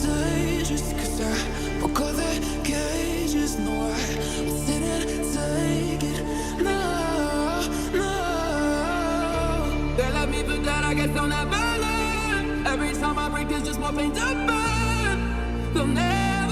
dangerous, 'cause I broke all the cages. No, I didn't take it. No, no. They let me forget, I guess they'll never learn. Every time I break, there's just more pain to burn. They'll never